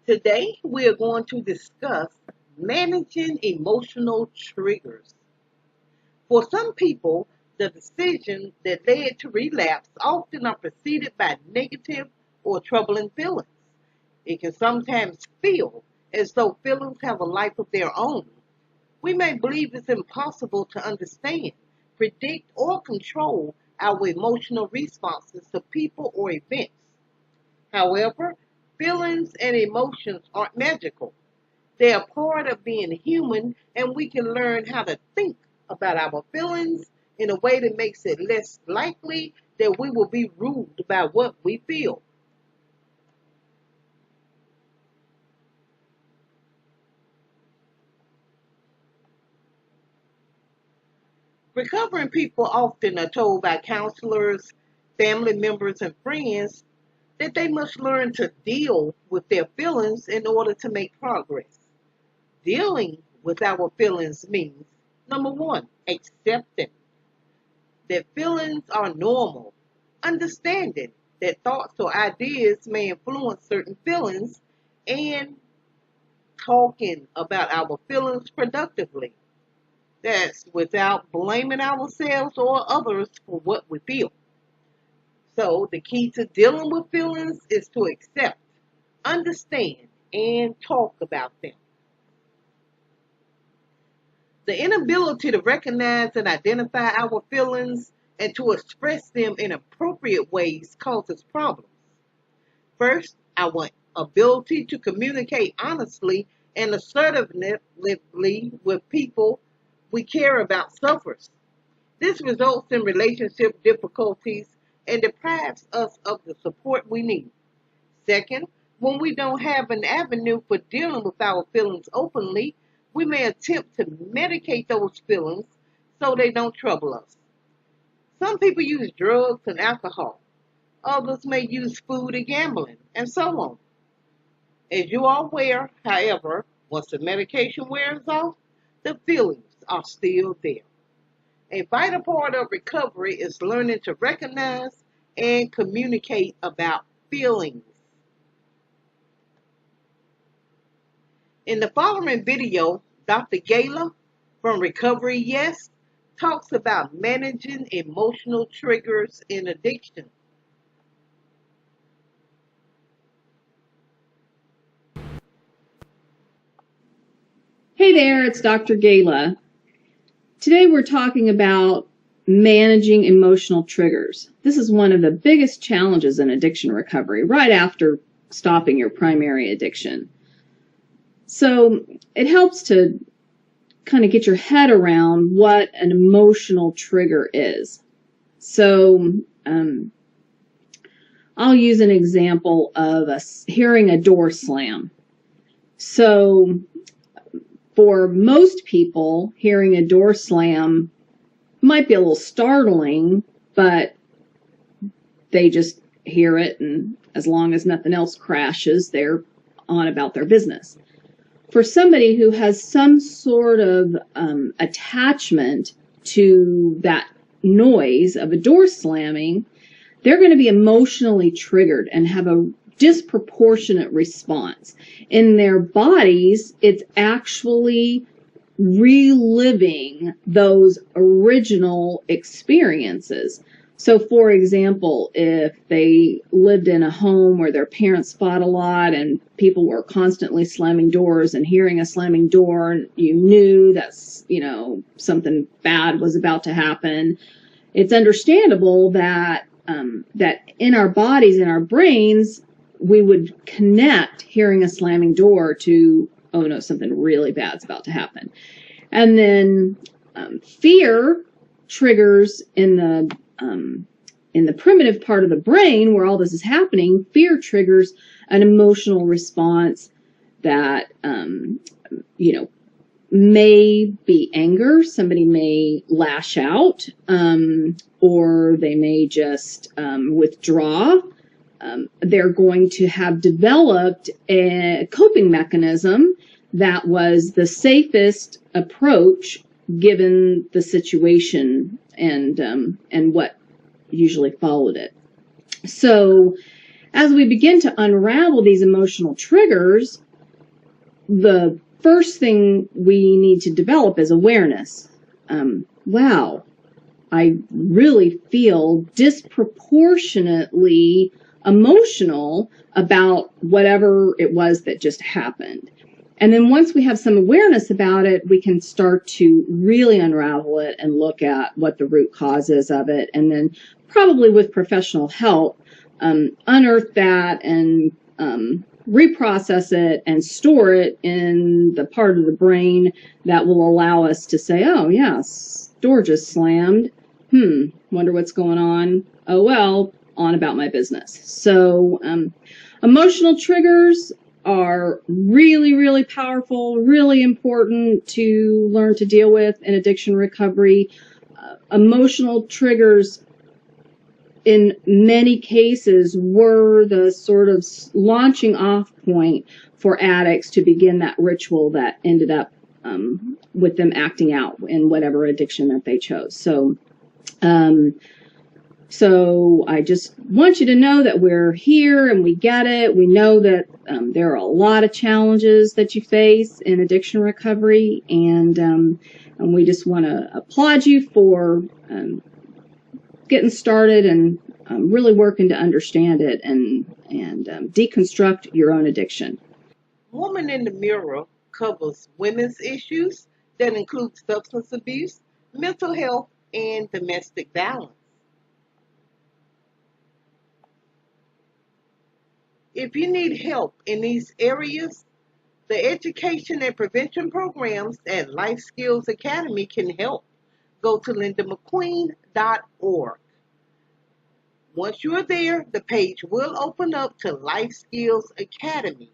Today, we are going to discuss managing emotional triggers. For some people, the decisions that led to relapse often are preceded by negative or troubling feelings. It can sometimes feel as though feelings have a life of their own. We may believe it's impossible to understand, predict, or control our emotional responses to people or events. However, feelings and emotions aren't magical. They are part of being human, and we can learn how to think about our feelings in a way that makes it less likely that we will be ruled by what we feel. Recovering people often are told by counselors, family members, and friends that they must learn to deal with their feelings in order to make progress. Dealing with our feelings means, number one, accepting that feelings are normal, understanding that thoughts or ideas may influence certain feelings, and talking about our feelings productively. That's without blaming ourselves or others for what we feel. So, the key to dealing with feelings is to accept, understand, and talk about them. The inability to recognize and identify our feelings and to express them in appropriate ways causes problems. First, our ability to communicate honestly and assertively with people we care about suffers. This results in relationship difficulties and deprives us of the support we need. Second, when we don't have an avenue for dealing with our feelings openly, we may attempt to medicate those feelings so they don't trouble us. Some people use drugs and alcohol. Others may use food and gambling, and so on. As you are aware, however, once the medication wears off, the feelings are still there. A vital part of recovery is learning to recognize and communicate about feelings. In the following video, Dr. Gala from Recovery Yes talks about managing emotional triggers in addiction. Hey there, it's Dr. Gala. Today we're talking about managing emotional triggers. This is one of the biggest challenges in addiction recovery, right after stopping your primary addiction. So it helps to kind of get your head around what an emotional trigger is. So I'll use an example of hearing a door slam. So for most people, hearing a door slam might be a little startling, but they just hear it, and as long as nothing else crashes, they're on about their business. For somebody who has some sort of attachment to that noise of a door slamming, they're going to be emotionally triggered and have a disproportionate response. In their bodies, it's actually reliving those original experiences. So, for example, if they lived in a home where their parents fought a lot and people were constantly slamming doors, and hearing a slamming door, you knew that's, something bad was about to happen. It's understandable that that in our bodies, in our brains, we would connect hearing a slamming door to, oh no, something really bad's about to happen. And then fear triggers in the primitive part of the brain where all this is happening. Fear triggers an emotional response that may be anger. Somebody may lash out, or they may just withdraw. they're going to have developed a coping mechanism that was the safest approach given the situation and what usually followed it. So as we begin to unravel these emotional triggers, the first thing we need to develop is awareness. Wow, I really feel disproportionately emotional about whatever it was that just happened. And then once we have some awareness about it, we can start to really unravel it and look at what the root cause is of it. And then probably with professional help, unearth that and reprocess it and store it in the part of the brain that will allow us to say, oh, yes, door just slammed. Wonder what's going on. Oh, well, on about my business. So emotional triggers are really, really powerful, really important to learn to deal with in addiction recovery. Emotional triggers in many cases were the sort of launching off point for addicts to begin that ritual that ended up with them acting out in whatever addiction that they chose. So I just want you to know that we're here and we get it. We know that there are a lot of challenges that you face in addiction recovery, and we just want to applaud you for getting started and really working to understand it and deconstruct your own addiction. Woman in the Mirror covers women's issues that include substance abuse, mental health, and domestic violence. If you need help in these areas, the education and prevention programs at Life Skills Academy can help. Go to lindamcqueen.org. Once you are there, the page will open up to Life Skills Academy.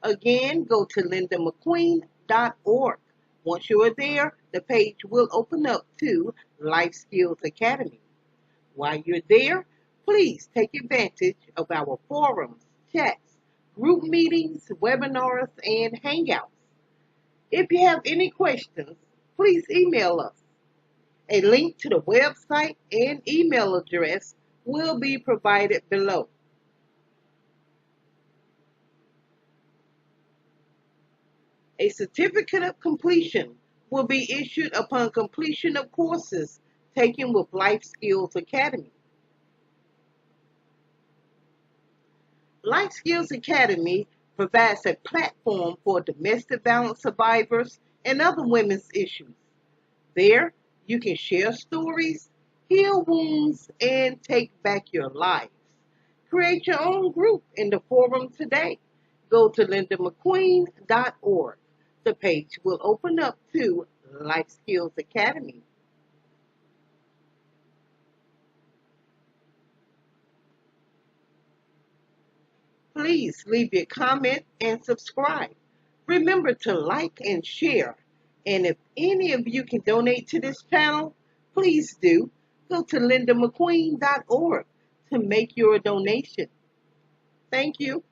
Again, go to lindamcqueen.org. Once you are there, the page will open up to Life Skills Academy. While you're there, please take advantage of our forums, chats, group meetings, webinars, and hangouts. If you have any questions, please email us. A link to the website and email address will be provided below. A certificate of completion will be issued upon completion of courses taken with Life Skills Academy. Life Skills Academy provides a platform for domestic violence survivors and other women's issues. There, you can share stories, heal wounds, and take back your lives. Create your own group in the forum today. Go to lindamcqueen.org. The page will open up to Life Skills Academy. Please leave your comment and subscribe. Remember to like and share. And if any of you can donate to this channel, please do. Go to lindamcqueen.org to make your donation. Thank you.